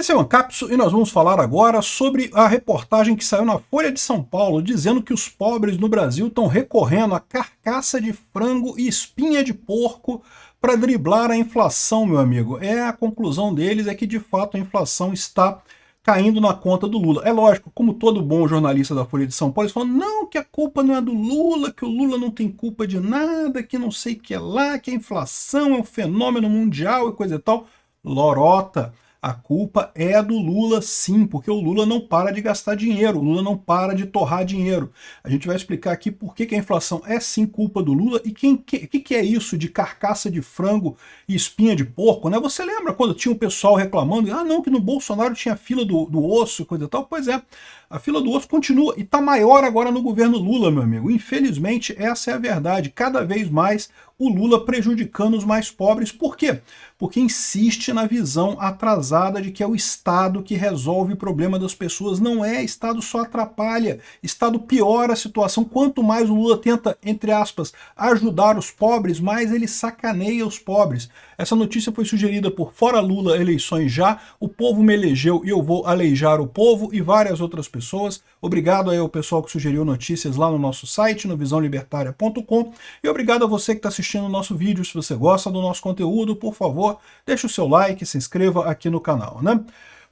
Esse é o Ancapso e nós vamos falar agora sobre a reportagem que saiu na Folha de São Paulo dizendo que os pobres no Brasil estão recorrendo a carcaça de frango e espinha de porco para driblar a inflação, meu amigo. A conclusão deles é que de fato a inflação está caindo na conta do Lula. É lógico, como todo bom jornalista da Folha de São Paulo, eles falam, não, que a culpa não é do Lula, que o Lula não tem culpa de nada, que não sei o que é lá, que a inflação é um fenômeno mundial e coisa e tal. Lorota. A culpa é do Lula, sim, porque o Lula não para de gastar dinheiro, o Lula não para de torrar dinheiro. A gente vai explicar aqui por que a inflação é sim culpa do Lula e o que é isso de carcaça de frango e espinha de porco, né? Você lembra quando tinha um pessoal reclamando, não, que no Bolsonaro tinha fila do osso e coisa e tal? Pois é, a fila do osso continua e está maior agora no governo Lula, meu amigo. Infelizmente, essa é a verdade. Cada vez mais o Lula prejudicando os mais pobres. Por quê? Porque insiste na visão atrasada de que é o Estado que resolve o problema das pessoas. Não é, Estado só atrapalha, Estado piora a situação. Quanto mais o Lula tenta, entre aspas, ajudar os pobres, mais ele sacaneia os pobres. Essa notícia foi sugerida por Fora Lula, eleições já, o povo me elegeu e eu vou aleijar o povo e várias outras pessoas. Obrigado aí ao pessoal que sugeriu notícias lá no nosso site, no visãolibertaria.com, e obrigado a você que está assistindo o nosso vídeo. Se você gosta do nosso conteúdo, por favor, deixe o seu like, se inscreva aqui no canal, né?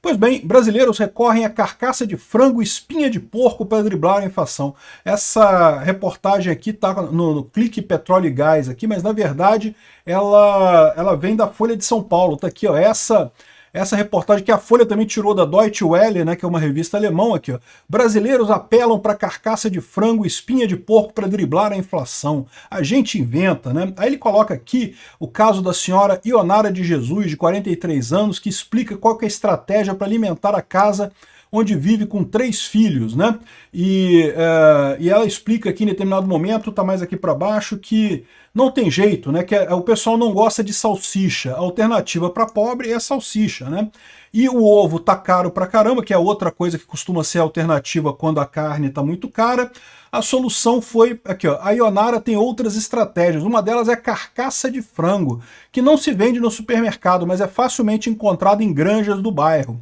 Pois bem, brasileiros recorrem à carcaça de frango e espinha de porco para driblar a inflação. Essa reportagem aqui está no Clique Petróleo e Gás aqui, mas na verdade ela vem da Folha de São Paulo. Tá aqui, ó, essa reportagem que a Folha também tirou da Deutsche Welle, né, que é uma revista alemã aqui, ó. Brasileiros apelam para carcaça de frango e espinha de porco para driblar a inflação. A gente inventa, né? Aí ele coloca aqui o caso da senhora Ionara de Jesus, de 43 anos, que explica qual que é a estratégia para alimentar a casa onde vive com 3 filhos, né? E ela explica aqui em determinado momento, tá mais aqui para baixo, que não tem jeito, né? Que o pessoal não gosta de salsicha. A alternativa para pobre é a salsicha, né? E o ovo tá caro pra caramba, que é outra coisa que costuma ser alternativa quando a carne tá muito cara. A solução foi, aqui ó, a Ionara tem outras estratégias. Uma delas é carcaça de frango, que não se vende no supermercado, mas é facilmente encontrado em granjas do bairro.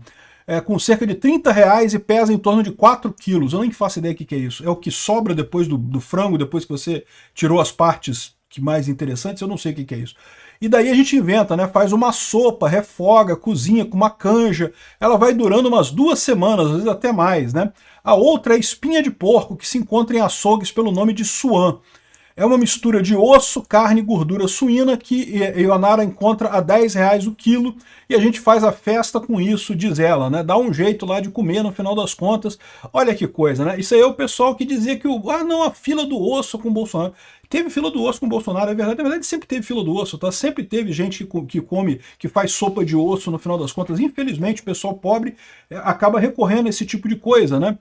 Com cerca de R$30 e pesa em torno de 4 quilos. Eu nem faço ideia do que é isso. É o que sobra depois do frango, depois que você tirou as partes mais interessantes, eu não sei o que é isso. E daí a gente inventa, né? Faz uma sopa, refoga, cozinha com uma canja. Ela vai durando umas 2 semanas, às vezes até mais, né? A outra é a espinha de porco, que se encontra em açougues pelo nome de suan. É uma mistura de osso, carne e gordura suína que Ionara encontra a R$10 o quilo e a gente faz a festa com isso, diz ela, né? Dá um jeito lá de comer no final das contas. Olha que coisa, né? Isso aí é o pessoal que dizia que não, a fila do osso com o Bolsonaro. Teve fila do osso com o Bolsonaro, é verdade. Na verdade, sempre teve fila do osso, tá? Sempre teve gente que faz sopa de osso no final das contas. Infelizmente, o pessoal pobre acaba recorrendo a esse tipo de coisa, né?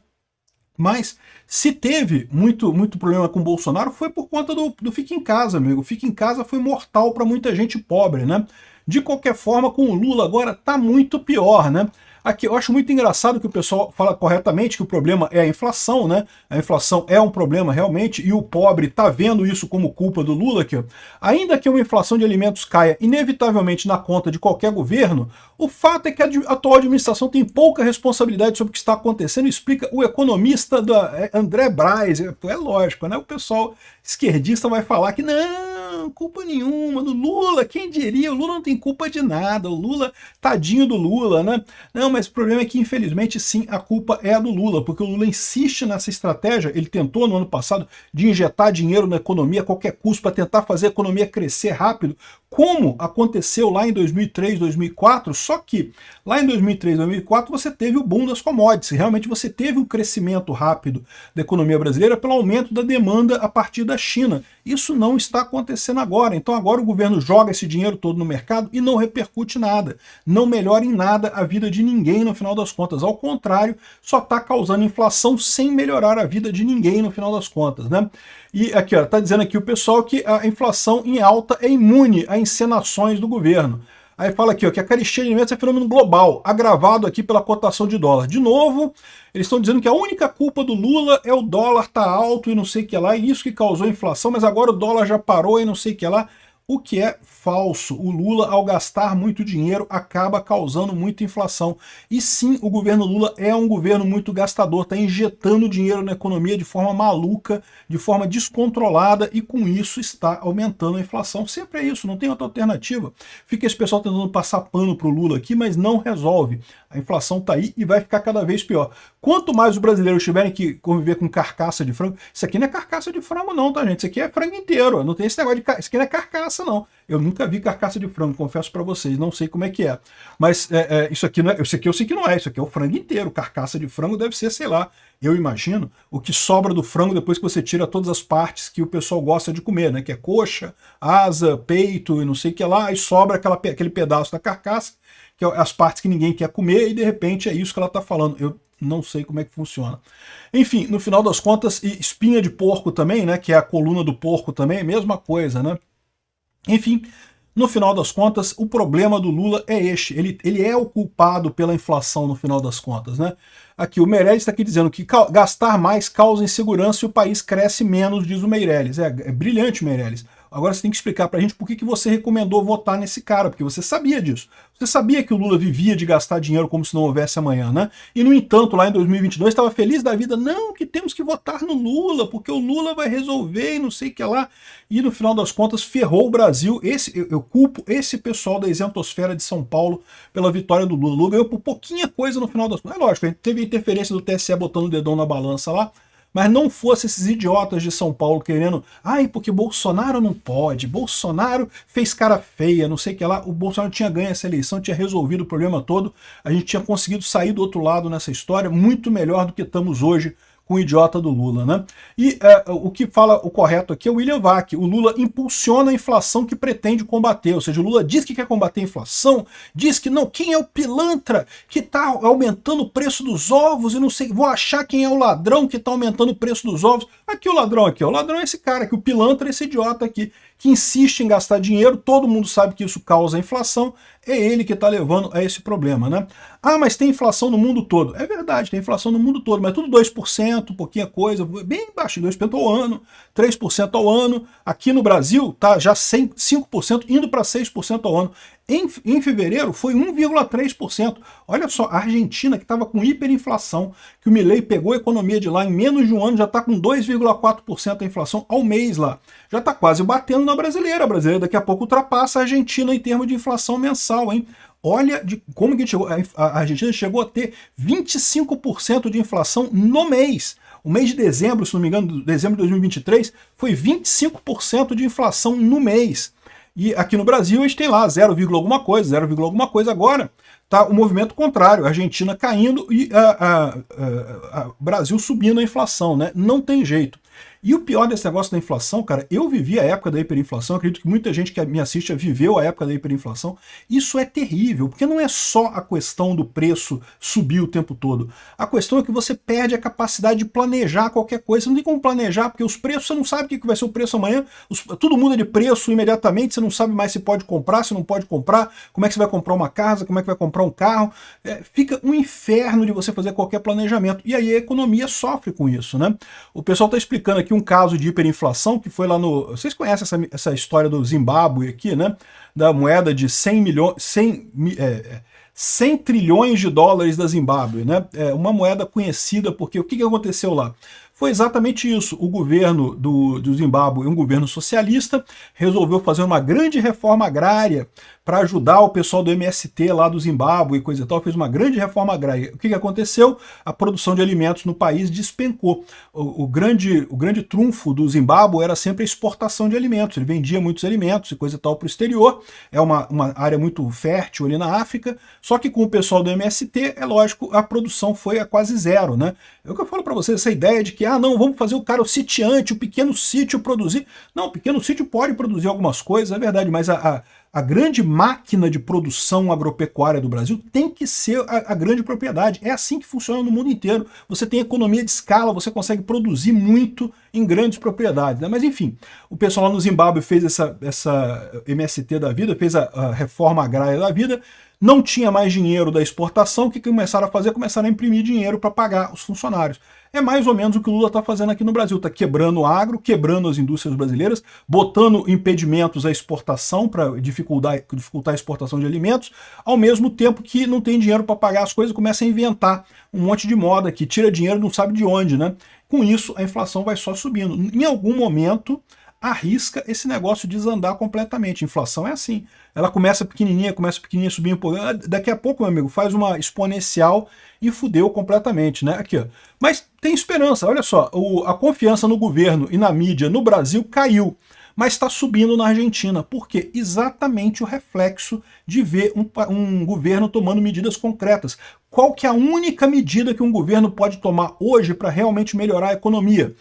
Mas se teve muito problema com o Bolsonaro foi por conta do Fica em Casa, amigo. O Fica em Casa foi mortal para muita gente pobre, né? De qualquer forma, com o Lula agora tá muito pior, né? Aqui, eu acho muito engraçado que o pessoal fala corretamente que o problema é a inflação, né? A inflação é um problema realmente e o pobre tá vendo isso como culpa do Lula aqui. Ainda que uma inflação de alimentos caia inevitavelmente na conta de qualquer governo, o fato é que a atual administração tem pouca responsabilidade sobre o que está acontecendo, explica o economista André Braz. É lógico, né? O pessoal esquerdista vai falar que não, culpa nenhuma do Lula, quem diria? O Lula não tem culpa de nada, o Lula, tadinho do Lula, né? Não, mas o problema é que, infelizmente, sim, a culpa é a do Lula, porque o Lula insiste nessa estratégia. Ele tentou, no ano passado, de injetar dinheiro na economia a qualquer custo para tentar fazer a economia crescer rápido, como aconteceu lá em 2003, 2004, só que lá em 2003, 2004 você teve o boom das commodities, realmente você teve um crescimento rápido da economia brasileira pelo aumento da demanda a partir da China. Isso não está acontecendo agora, então agora o governo joga esse dinheiro todo no mercado e não repercute nada, não melhora em nada a vida de ninguém no final das contas, ao contrário, só está causando inflação sem melhorar a vida de ninguém no final das contas, né? E aqui, ó, tá dizendo aqui o pessoal que a inflação em alta é imune a encenações do governo. Aí fala aqui, ó, que a carestia de alimentos é fenômeno global, agravado aqui pela cotação de dólar. De novo, eles estão dizendo que a única culpa do Lula é o dólar tá alto e não sei o que lá, e isso que causou a inflação, mas agora o dólar já parou e não sei o que lá. o que é falso. O Lula, ao gastar muito dinheiro, acaba causando muita inflação. E sim, o governo Lula é um governo muito gastador, está injetando dinheiro na economia de forma maluca, de forma descontrolada, e com isso está aumentando a inflação. Sempre é isso, não tem outra alternativa. Fica esse pessoal tentando passar pano para o Lula aqui, mas não resolve. A inflação está aí e vai ficar cada vez pior. Quanto mais os brasileiros tiverem que conviver com carcaça de frango, isso aqui não é carcaça de frango não, tá, gente? Isso aqui é frango inteiro, não tem esse negócio de... Isso aqui não é carcaça, não. Eu nunca vi carcaça de frango, confesso para vocês, não sei como é que é. Mas isso aqui não é, isso aqui eu sei que não é, isso aqui é o frango inteiro. Carcaça de frango deve ser, sei lá, eu imagino, o que sobra do frango depois que você tira todas as partes que o pessoal gosta de comer, né? Que é coxa, asa, peito e não sei o que lá, e sobra aquele pedaço da carcaça, que é as partes que ninguém quer comer, e de repente é isso que ela está falando. Eu não sei como é que funciona. Enfim, no final das contas, e espinha de porco também, né? Que é a coluna do porco também, é a mesma coisa, né? Enfim, no final das contas, o problema do Lula é este. Ele é o culpado pela inflação no final das contas, né? Aqui, o Meirelles está aqui dizendo que gastar mais causa insegurança e o país cresce menos, diz o Meirelles. É brilhante, Meirelles. Agora você tem que explicar pra gente por que você recomendou votar nesse cara, porque você sabia disso. Você sabia que o Lula vivia de gastar dinheiro como se não houvesse amanhã, né? E, no entanto, lá em 2022, estava feliz da vida. Não, que temos que votar no Lula, porque o Lula vai resolver e não sei o que lá. E, no final das contas, ferrou o Brasil. Eu culpo esse pessoal da isentosfera de São Paulo pela vitória do Lula. O Lula ganhou por pouquinha coisa no final das contas. É lógico, teve interferência do TSE botando o dedão na balança lá, mas não fosse esses idiotas de São Paulo querendo, porque Bolsonaro não pode, Bolsonaro fez cara feia, não sei o que lá, o Bolsonaro tinha ganho essa eleição, tinha resolvido o problema todo, a gente tinha conseguido sair do outro lado nessa história muito melhor do que estamos hoje com o idiota do Lula, né? E o que fala o correto aqui é o William Vac. O Lula impulsiona a inflação que pretende combater, ou seja, o Lula diz que quer combater a inflação, diz que não, quem é o pilantra que está aumentando o preço dos ovos e não sei, vou achar quem é o ladrão que está aumentando o preço dos ovos. Aqui o ladrão é esse cara aqui, o pilantra é esse idiota aqui, que insiste em gastar dinheiro, todo mundo sabe que isso causa inflação, é ele que está levando a esse problema, né? Mas tem inflação no mundo todo. É verdade, tem inflação no mundo todo, mas tudo 2%, pouquinha coisa, bem baixo, 2% ao ano, 3% ao ano. Aqui no Brasil tá já 5% indo para 6% ao ano. Em fevereiro foi 1,3%. Olha só, a Argentina, que estava com hiperinflação, que o Milei pegou a economia de lá em menos de um ano, já está com 2,4% a inflação ao mês lá. Já está quase batendo na brasileira. A brasileira daqui a pouco ultrapassa a Argentina em termos de inflação mensal, hein? Olha como que a Argentina chegou a ter 25% de inflação no mês. O mês de dezembro, se não me engano, dezembro de 2023, foi 25% de inflação no mês. E aqui no Brasil a gente tem lá 0, alguma coisa agora. Tá o movimento contrário, a Argentina caindo e o Brasil subindo a inflação, né? Não tem jeito. E o pior desse negócio da inflação, cara, eu vivi a época da hiperinflação, acredito que muita gente que me assiste viveu a época da hiperinflação. Isso é terrível, porque não é só a questão do preço subir o tempo todo. A questão é que você perde a capacidade de planejar qualquer coisa. Você não tem como planejar, porque os preços, você não sabe o que vai ser o preço amanhã, tudo muda de preço imediatamente, você não sabe mais se pode comprar, se não pode comprar, como é que você vai comprar uma casa, como é que vai comprar um carro. Fica um inferno de você fazer qualquer planejamento. E aí a economia sofre com isso, né? O pessoal está explicando aqui um caso de hiperinflação que foi lá no... Vocês conhecem essa história do Zimbábue aqui, né? Da moeda de 100 trilhões de dólares da Zimbábue, né? É uma moeda conhecida porque o que aconteceu lá? Foi exatamente isso. O governo do Zimbábue, um governo socialista, resolveu fazer uma grande reforma agrária para ajudar o pessoal do MST lá do Zimbábue e coisa e tal, fez uma grande reforma agrária. O que aconteceu? A produção de alimentos no país despencou. O grande trunfo do Zimbábue era sempre a exportação de alimentos. Ele vendia muitos alimentos e coisa e tal para o exterior. É uma área muito fértil ali na África, só que com o pessoal do MST, é lógico, a produção foi a quase zero, né? É o que eu falo para vocês, essa ideia de que, não, vamos fazer o cara, o sitiante, o pequeno sítio produzir. Não, o pequeno sítio pode produzir algumas coisas, é verdade, mas A grande máquina de produção agropecuária do Brasil tem que ser a grande propriedade. É assim que funciona no mundo inteiro. Você tem economia de escala, você consegue produzir muito em grandes propriedades, né? Mas enfim, o pessoal lá no Zimbábue fez essa MST da vida, fez a reforma agrária da vida, não tinha mais dinheiro da exportação, o que começaram a fazer? Começaram a imprimir dinheiro para pagar os funcionários. É mais ou menos o que o Lula está fazendo aqui no Brasil, está quebrando o agro, quebrando as indústrias brasileiras, botando impedimentos à exportação para dificultar a exportação de alimentos, ao mesmo tempo que não tem dinheiro para pagar as coisas, começa a inventar um monte de moda que tira dinheiro não sabe de onde, né? Com isso, a inflação vai só subindo. Em algum momento, arrisca esse negócio desandar completamente. A inflação é assim. Ela começa pequenininha, subir um pouco. Daqui a pouco, meu amigo, faz uma exponencial e fudeu completamente, né? Aqui, ó. Mas tem esperança. Olha só, a confiança no governo e na mídia no Brasil caiu, mas está subindo na Argentina. Por quê? Exatamente o reflexo de ver um governo tomando medidas concretas. Qual que é a única medida que um governo pode tomar hoje para realmente melhorar a economia?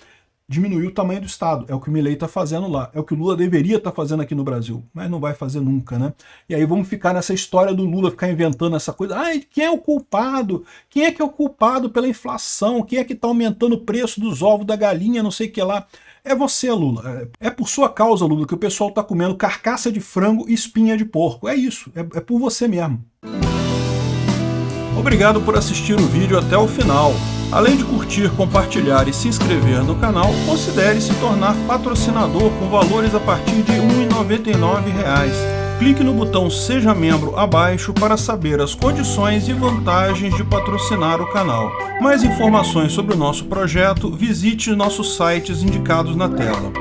Diminuir o tamanho do Estado. É o que o Milei está fazendo lá. É o que o Lula deveria estar fazendo aqui no Brasil. Mas não vai fazer nunca, né? E aí vamos ficar nessa história do Lula, ficar inventando essa coisa. Ai, quem é o culpado? Quem é que é o culpado pela inflação? Quem é que está aumentando o preço dos ovos da galinha, não sei o que lá? É você, Lula. É por sua causa, Lula, que o pessoal está comendo carcaça de frango e espinha de porco. É isso. É por você mesmo. Obrigado por assistir o vídeo até o final. Além de curtir, compartilhar e se inscrever no canal, considere se tornar patrocinador com valores a partir de R$ 1,99. Clique no botão Seja Membro abaixo para saber as condições e vantagens de patrocinar o canal. Mais informações sobre o nosso projeto, visite nossos sites indicados na tela.